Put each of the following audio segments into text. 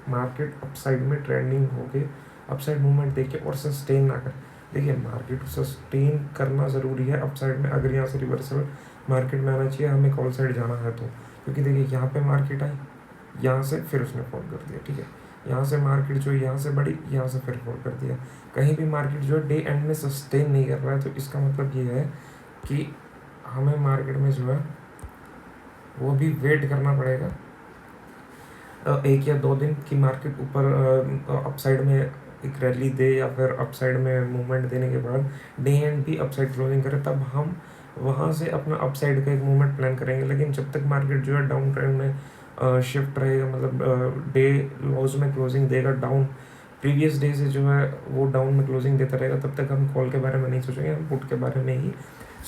Market upside में trending होके upside movement देके और सस्टेन ना करे। देखिए मार्केट को सस्टेन करना ज़रूरी है अपसाइड में, अगर यहाँ से रिवर्सल मार्केट में आना चाहिए हमें कॉल साइड जाना है तो, क्योंकि देखिए यहाँ पे मार्केट आई, यहाँ से फिर उसने फॉल कर दिया, ठीक है, यहाँ से मार्केट जो यहाँ से बढ़ी, यहाँ से फिर फॉल कर दिया। कहीं भी मार्केट जो है डे एंड में सस्टेन नहीं कर रहा है, तो इसका मतलब ये है कि हमें मार्केट में जो है वो भी वेट करना पड़ेगा 1 या 2 दिन की मार्केट ऊपर अपसाइड में एक रैली दे या फिर अपसाइड में मूवमेंट देने के बाद डे एंड भी अपसाइड क्लोजिंग करे, तब हम वहाँ से अपना अपसाइड का एक मूवमेंट प्लान करेंगे। लेकिन जब तक मार्केट जो है डाउन ट्रेंड में शिफ्ट रहेगा, मतलब डे लॉज में क्लोजिंग देगा डाउन, प्रीवियस डे से जो है वो डाउन में क्लोजिंग देता रहेगा, तब तक हम कॉल के बारे में नहीं सोचेंगे, हम पुट के बारे में ही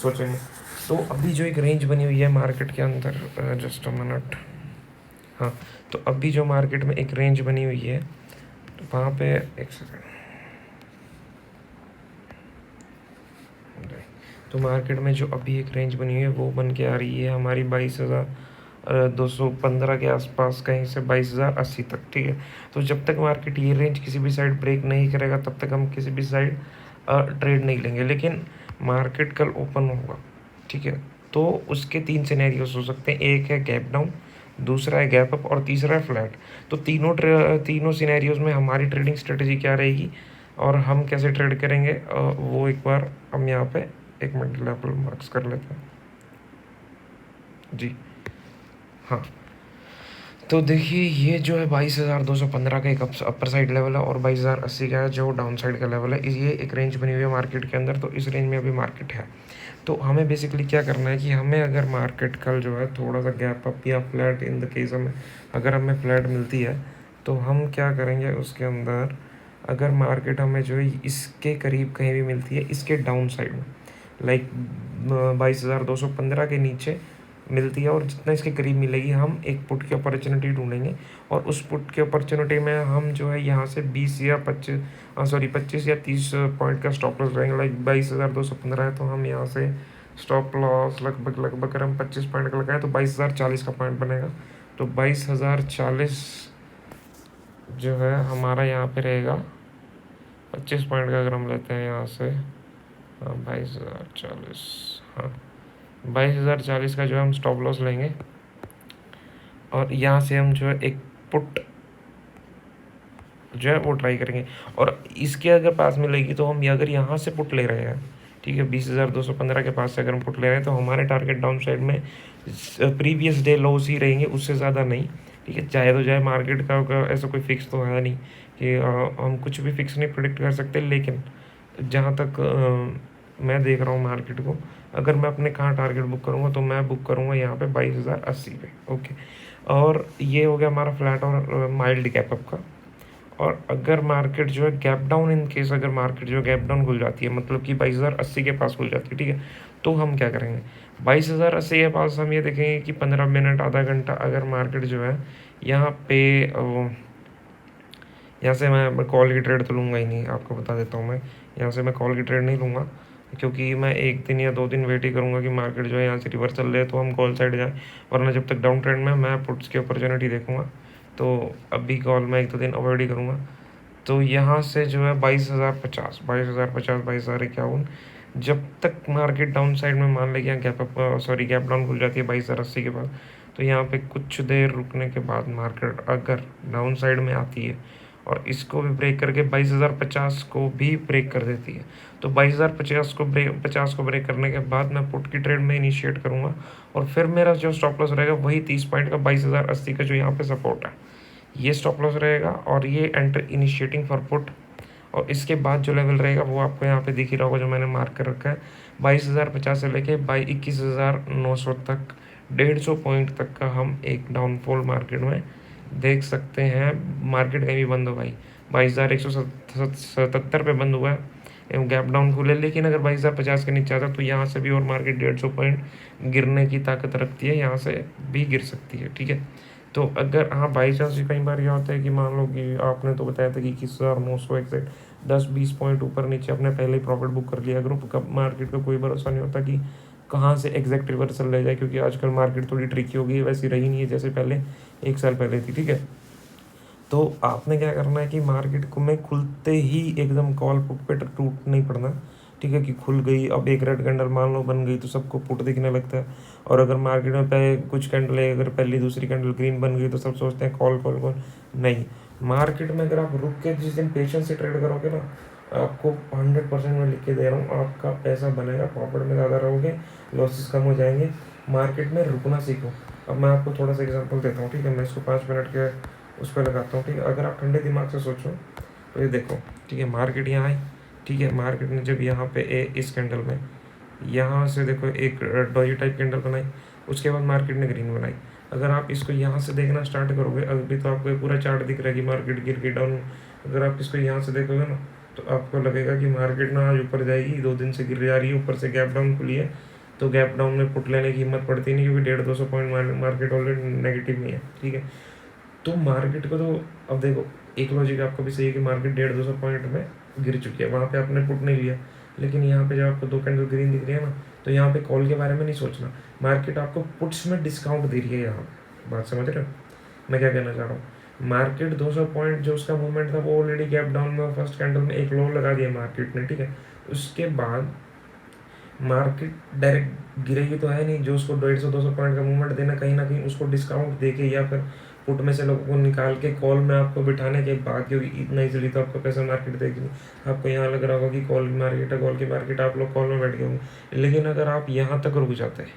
सोचेंगे। तो अभी जो एक रेंज बनी हुई है मार्केट के अंदर, जस्ट अ मिनट, हाँ, तो अभी जो मार्केट में एक रेंज बनी हुई है, तो वहाँ पे एक सेकेंड, तो मार्केट में जो अभी एक रेंज बनी हुई है वो बन के आ रही है हमारी 22,215 के आसपास, कहीं से 22,080 तक, ठीक है। तो जब तक मार्केट ये रेंज किसी भी साइड ब्रेक नहीं करेगा तब तक हम किसी भी साइड ट्रेड नहीं लेंगे। लेकिन मार्केट कल ओपन होगा, ठीक है, तो उसके 3 सिनेरियोस हो सकते हैं, एक है गैप डाउन, दूसरा है गैप अप और तीसरा है फ्लैट। तो तीनों सिनेरियोज में हमारी ट्रेडिंग स्ट्रेटजी क्या रहेगी और हम कैसे ट्रेड करेंगे, वो एक बार हम यहाँ पे 1 मिनट लेवल मार्क्स कर लेते हैं जी। हाँ, तो देखिए ये जो है 22,215 का एक अपर साइड लेवल है और 22,080 का है जो डाउन साइड का लेवल है। ये एक रेंज बनी हुई है मार्केट के अंदर, तो इस रेंज में अभी मार्केट है। तो हमें बेसिकली क्या करना है कि हमें अगर मार्केट कल जो है थोड़ा सा गैप अप या फ्लैट, इन द केस हमें अगर हमें फ्लैट मिलती है तो हम क्या करेंगे उसके अंदर, अगर मार्केट हमें जो है इसके करीब कहीं भी मिलती है, इसके डाउन साइड में लाइक 22,215 के नीचे मिलती है और जितना इसके करीब मिलेगी हम एक पुट की अपॉर्चुनिटी ढूंढेंगे, और उस पुट की अपॉर्चुनिटी में हम जो है यहाँ से 25 या 30 पॉइंट का स्टॉप लॉस रहेंगे। लाइक 22,215 है तो हम यहाँ से स्टॉप लॉस लगभग अगर हम 25 पॉइंट का लगाए तो 22,040 का पॉइंट बनेगा। तो 22,040 जो है हमारा यहाँ पे रहेगा 25 पॉइंट का, अगर हम लेते हैं यहाँ से, हाँ 22,040, हाँ 22,040 का जो है हम स्टॉप लॉस लेंगे और यहाँ से हम जो है एक पुट जो है वो ट्राई करेंगे। और इसके अगर पास मिलेगी तो हम अगर यहाँ से पुट ले रहे हैं, ठीक है, 20,215 के पास से अगर हम पुट ले रहे हैं तो हमारे टारगेट डाउन साइड में प्रीवियस डे लॉस ही रहेंगे, उससे ज़्यादा नहीं, ठीक है। चाहे तो जाए, मार्केट का ऐसा कोई फिक्स तो है नहीं कि हम कुछ भी फिक्स नहीं प्रिडिक्ट कर सकते, लेकिन जहाँ तक मैं देख रहा हूँ मार्केट को, अगर मैं अपने कहाँ टारगेट बुक करूँगा तो मैं बुक करूँगा यहाँ पे 22,080 पे, ओके। और ये हो गया हमारा फ्लैट और माइल्ड गैप अप का। और अगर मार्केट जो है गैप डाउन, इन केस अगर मार्केट जो गैप डाउन खुल जाती है, मतलब कि 22,080 के पास खुल जाती है, ठीक है, तो हम क्या करेंगे 22,080 के पास हम ये देखेंगे कि 15 मिनट आधा घंटा अगर मार्केट जो है यहाँ पे यहाँ से मैं कॉल की ट्रेड तो लूँगा ही नहीं, आपको बता देता हूँ, मैं यहाँ से मैं कॉल की ट्रेड नहीं लूँगा, क्योंकि मैं 1 दिन या 2 दिन वेट ही करूँगा कि मार्केट जो है यहाँ से रिवर्सल ले तो हम कॉल साइड जाए, वरना जब तक डाउन ट्रेंड में मैं पुट्स की अपॉर्चुनिटी देखूँगा। तो अभी कॉल मैं 1-2 दिन अवॉइड ही करूँगा। तो यहाँ से जो है 22,050, 22,051, जब तक मार्केट डाउन साइड में मान लें गैप डाउन खुल जाती है 22,080 के बाद, तो यहाँ पे कुछ देर रुकने के बाद मार्केट अगर डाउन साइड में आती है और इसको भी ब्रेक करके 22,050 को भी ब्रेक कर देती है, तो 22,050 को ब्रेक करने के बाद मैं पुट की ट्रेड में इनिशिएट करूँगा, और फिर मेरा जो स्टॉप लॉस रहेगा वही 30 पॉइंट का 22,080 का जो यहाँ पे सपोर्ट है, ये स्टॉप लॉस रहेगा और ये एंटर इनिशिएटिंग फॉर पुट। और इसके बाद जो लेवल रहेगा वो आपको यहाँ पे दिख ही रहा होगा जो मैंने मार्क कर रखा है, 22,050 से लेके 21,900 तक, 150 पॉइंट तक का हम एक डाउनफॉल मार्केट में देख सकते हैं। मार्केट कहीं भी बंद हो भाई, 22,177 पे बंद हुआ है, गैप डाउन खुले, लेकिन अगर 22,050 के नीचे आता तो यहाँ से भी और मार्केट 150 पॉइंट गिरने की ताकत रखती है, यहाँ से भी गिर सकती है, ठीक है। तो अगर हाँ बाई चांस कई बार क्या होता है कि मान लो कि आपने तो बताया था कि 21,900 एग्जैक्ट 10-20 पॉइंट ऊपर नीचे आपने पहले ही प्रॉफिट बुक कर लिया, ग्रुप का मार्केट का कोई भरोसा नहीं होता कि कहाँ से एग्जैक्ट रिवर्सल ले जाए, क्योंकि आजकल मार्केट थोड़ी ट्रिकी हो गई है, वैसी रही नहीं है जैसे पहले 1 साल पहले थी, ठीक है। तो आपने क्या करना है कि मार्केट को में खुलते ही एकदम कॉल पुट पे टूट नहीं पड़ना, ठीक है, कि खुल गई अब एक रेड कैंडल मान लो बन गई तो सबको पुट दिखने लगता है। और अगर मार्केट में पहले कुछ कैंडल है, अगर पहली दूसरी कैंडल ग्रीन बन गई तो सब सोचते हैं कॉल कॉल कॉल। नहीं, मार्केट में अगर आप रुक के जिस दिन पेशेंस से ट्रेड करोगे ना, आपको 100% में लिख के दे रहा हूँ, आपका पैसा बनेगा, प्रॉफिट में ज़्यादा रहोगे, लॉसेस कम हो जाएंगे। मार्केट में रुकना सीखो। अब मैं आपको थोड़ा सा एग्जांपल देता हूँ, ठीक है, मैं इसको 5 मिनट के उस पर लगाता हूँ, ठीक है। अगर आप ठंडे दिमाग से सोचो तो ये देखो, ठीक है, मार्केट यहाँ आई, ठीक है, मार्केट ने जब यहाँ पे इस कैंडल में यहाँ से देखो एक डॉजी टाइप कैंडल बनाई, उसके बाद मार्केट ने ग्रीन बनाई। अगर आप इसको यहाँ से देखना स्टार्ट करोगे, अभी तो आपको पूरा चार्ट दिख रहा है कि मार्केट गिर के डाउन। अगर आप इसको यहाँ से देखोगे ना तो आपको लगेगा कि मार्केट ना आज ऊपर जाएगी, 2 दिन से गिर जा रही है, ऊपर से गैप डाउन खुली है। तो गैप डाउन में पुट लेने की हिम्मत पड़ती नहीं, क्योंकि 150-200 पॉइंट मार्केट ऑलरेडी नेगेटिव में है, ठीक है। तो मार्केट को तो अब देखो, एक लॉजिक आपको भी सही है कि मार्केट 150-200 पॉइंट में गिर चुकी है, वहाँ पे आपने पुट नहीं लिया। लेकिन यहाँ पे जब आपको 2 कैंडल ग्रीन दिख रही है ना, तो यहाँ पे कॉल के बारे में नहीं सोचना, मार्केट आपको पुट्स में डिस्काउंट दे रही है। यहाँ बात समझ रहे हो मैं क्या कहना चाह रहा हूँ? मार्केट 200 पॉइंट जो उसका मूवमेंट था वो ऑलरेडी गैप डाउन में फर्स्ट कैंडल में एक लो लगा दिया मार्केट ने, ठीक है। उसके बाद मार्केट डायरेक्ट गिरेगी तो है नहीं, जो उसको 150-200 पॉइंट का मूवमेंट देना, कहीं ना कहीं उसको डिस्काउंट देके या फिर पुट में से लोगों को निकाल के कॉल में आपको बिठाने के बाद, क्योंकि इतना इजीली तो आपका पैसा मार्केट देगी नहीं। आपको यहाँ लग रहा होगा कि कॉल की मार्केट है, कॉल की मार्केट, आप लोग कॉल में बैठ गए होंगे। लेकिन अगर आप यहाँ तक रुक जाते हैं,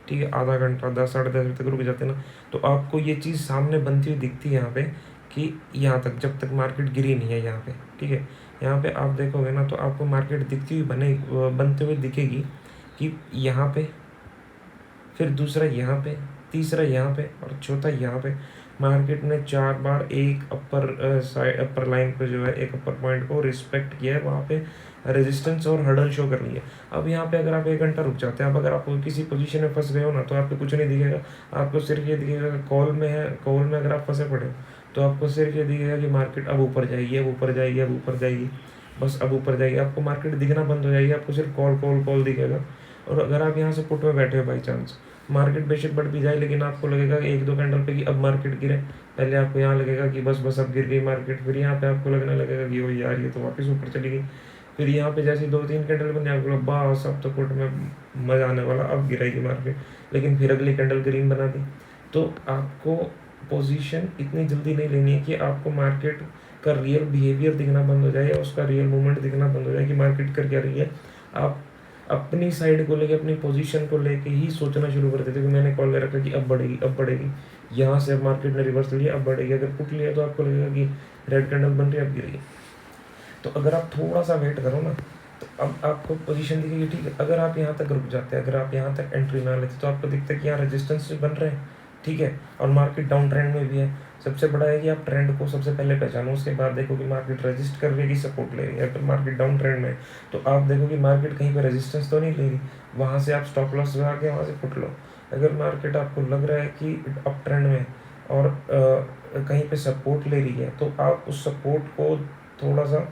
ठीक है, आधा घंटा 10-10:30 तक रुक जाते ना, तो आपको ये चीज़ सामने बनती हुई दिखती है यहाँ पे कि यहाँ तक, जब तक मार्केट गिरी नहीं है यहाँ पे, ठीक है। यहाँ पे आप देखोगे ना तो आपको मार्केट दिखती हुई बनते हुए दिखेगी कि यहाँ पे, फिर दूसरा यहाँ पे, तीसरा यहाँ पे और चौथा यहाँ पे। मार्केट ने 4 बार एक अपर साइड, अपर लाइन पे जो है एक अपर पॉइंट को रिस्पेक्ट किया है, वहाँ पे रेजिस्टेंस और हर्डल शो कर लिया। अब यहाँ पे अगर आप 1 घंटा रुक जाते हैं, अब अगर आप किसी पोजीशन में फंस गए हो ना, तो आपको कुछ नहीं दिखेगा, आपको सिर्फ ये दिखेगा कॉल में है, कॉल में अगर आप फंसे पड़े हो तो आपको सिर्फ ये दिखेगा कि मार्केट अब ऊपर जाएगी, अब ऊपर जाएगी, अब ऊपर जाएगी, बस अब ऊपर जाएगी। आपको मार्केट दिखना बंद हो जाएगी, आपको सिर्फ कॉल कॉल कॉल दिखेगा। और अगर आप यहाँ से पुट में बैठे हो बाई चांस, मार्केट बेशक बढ़ भी जाए, लेकिन आपको लगेगा कि 1-2 कैंडल पे कि अब मार्केट गिरे, पहले आपको यहाँ लगेगा कि बस बस अब गिर गई मार्केट, फिर यहाँ पे आपको लगने लगेगा कि ओ यार ये तो वापस ऊपर चली गई। फिर यहाँ पे जैसे 2-3 कैंडल बने, आपको लगा बस अब तो पुट में मजा आने वाला, अब गिराएगी मार्केट, लेकिन फिर अगली कैंडल ग्रीन बना दी। तो आपको पोजीशन इतनी जल्दी नहीं लेनी है कि आपको मार्केट का रियल बिहेवियर दिखना बंद हो जाए या उसका रियल मूवमेंट दिखना बंद हो जाए कि मार्केट कर क्या रही है। आप अपनी साइड को लेके, अपनी पोजीशन को लेके ही सोचना शुरू कर देते कि मैंने कॉल ले रखा कि अब बढ़ेगी, अब बढ़ेगी, यहाँ से अब मार्केट ने रिवर्स लिया, अब बढ़ेगी। अगर पुट लिया तो आपको लगेगा कि रेड कैंडल बन रही है, अब गिरेगी। तो अगर आप थोड़ा सा वेट करो ना, तो अब आपको पोजीशन दिखेगी, ठीक है। अगर आप यहाँ तक रुक जाते हैं, अगर आप यहाँ तक एंट्री ना लेते, तो आपको दिखता है कि यहाँ रेजिस्टेंस बन रहे हैं, ठीक है, और मार्केट डाउन ट्रेंड में भी है। सबसे बड़ा है कि आप ट्रेंड को सबसे पहले पहचानो, उसके बाद देखो कि मार्केट रेजिस्ट कर रही है कि सपोर्ट ले रही है। फिर मार्केट डाउन ट्रेंड में है तो आप देखो कि मार्केट कहीं पर रेजिस्टेंस तो नहीं ले रही, वहाँ से आप स्टॉप लॉस लगा के वहाँ से फुट लो। अगर मार्केट आपको लग रहा है कि अप ट्रेंड में और कहीं पे सपोर्ट ले रही है, तो आप उस सपोर्ट को थोड़ा सा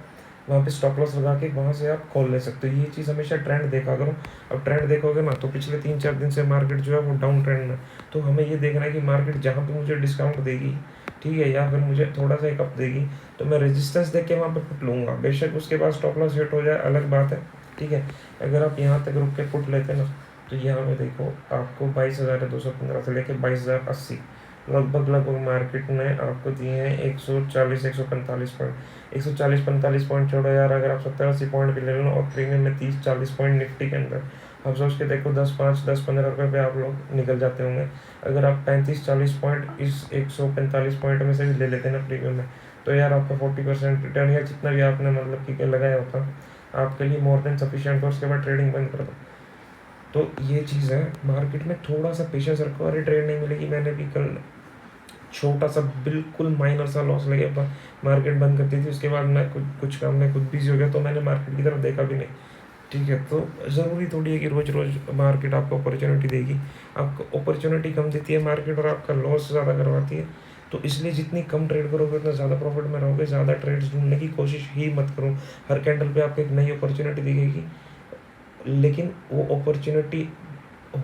वहाँ पे स्टॉप लॉस लगा के वहाँ से आप कॉल ले सकते हो। ये चीज़ हमेशा ट्रेंड देखा करो। अब ट्रेंड देखोगे ना तो पिछले 3-4 दिन से मार्केट जो है वो डाउन ट्रेंड में, तो हमें ये देखना है कि मार्केट जहाँ पे मुझे डिस्काउंट देगी, ठीक है, या फिर मुझे थोड़ा सा एक अप देगी, तो मैं रेजिस्टेंस देख के वहाँ पे पुट लूँगा। बेशक उसके बाद स्टॉप लॉस हिट हो जाए, अलग बात है, ठीक है। अगर आप यहाँ तक रुक के पुट लेते ना, तो यहाँ पे देखो आपको 22,215 से लेके 22,080 लगभग मार्केट ने आपको दिए हैं 140-145 पॉइंट। 140-45 पॉइंट छोड़ो यार, अगर आप 70-80 पॉइंट भी ले लो और प्रीमियम में 30-40 पॉइंट निफ्टी के अंदर, आप सोच के देखो 10-15 रुपये पे आप लोग निकल जाते होंगे। अगर आप 35-40 पॉइंट इस 145 पॉइंट में से भी ले लेते ना प्रीमियम में, तो यार आपका 40% रिटर्न या जितना भी आपने मतलब कि लगाया होता आपके लिए मोर देन सफिशिएंट। और उसके बाद ट्रेडिंग बंद कर दो। तो ये चीज़ है, मार्केट में थोड़ा सा पेशेंस रखो। अरे ट्रेड नहीं मिलेगी, मैंने भी कल छोटा सा बिल्कुल माइनर सा लॉस लगे, मार्केट बंद कर दी थी, उसके बाद मैं कुछ काम में खुद बिजी हो गया, तो मैंने मार्केट की तरफ देखा भी नहीं, ठीक है। तो ज़रूरी थोड़ी है कि रोज़ रोज़ मार्केट आपको अपॉर्चुनिटी देगी। आपको अपॉर्चुनिटी कम देती है मार्केट और आपका लॉस ज़्यादा करवाती है। तो इसलिए जितनी कम ट्रेड करोगे उतना ज़्यादा प्रॉफिट में रहोगे। ज़्यादा ट्रेड्स ढूंढने की कोशिश ही मत करो। हर कैंडल पे आपको एक नई अपॉर्चुनिटी दिखेगी, लेकिन वो अपॉर्चुनिटी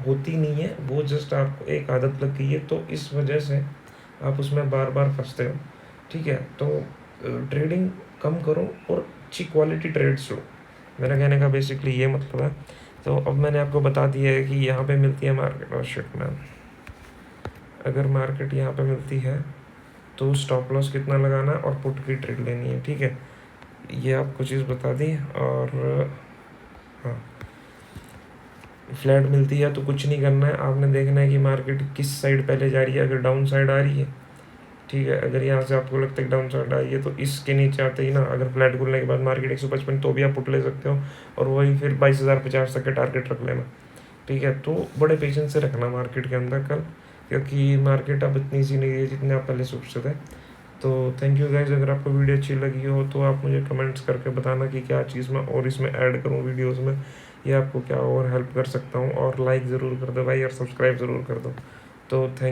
होती नहीं है, वो जस्ट आपको एक आदत लग गई है, तो इस वजह से आप उसमें बार बार फंसते हो। ठीक है। तो ट्रेडिंग कम करो और अच्छी क्वालिटी ट्रेड्स लो, मेरा कहने का बेसिकली ये मतलब है। तो अब मैंने आपको बता दिया है कि यहाँ पे मिलती है मार्केट, और शिट मैन, अगर मार्केट यहाँ पे मिलती है तो स्टॉप लॉस कितना लगाना है और पुट की ट्रेड लेनी है, ठीक है। ये आपको चीज़ बता दी। और हाँ, फ्लैट मिलती है तो कुछ नहीं करना है, आपने देखना है कि मार्केट किस साइड पहले जा रही है। अगर डाउन साइड आ रही है, ठीक है, अगर यहाँ से आपको लगता है डाउन साइड आई है तो इसके नीचे आते ही ना, अगर फ्लैट खुलने के बाद मार्केट 155, तो भी आप पुट ले सकते हो, और वही फिर 22,050 तक के टारगेट रख लेना, ठीक है। तो बड़े पेशेंस से रखना मार्केट के अंदर कल, क्योंकि मार्केट अब इतनी सी नहीं है जितने आप पहले सोचते थे। तो थैंक यू गाइज, अगर आपको वीडियो अच्छी लगी हो तो आप मुझे कमेंट्स करके बताना कि क्या चीज़ मैं और इसमें ऐड करूँ वीडियोस में, या आपको क्या और हेल्प कर सकता हूँ। और लाइक ज़रूर कर दो भाई, और सब्सक्राइब ज़रूर कर दो। तो थैंक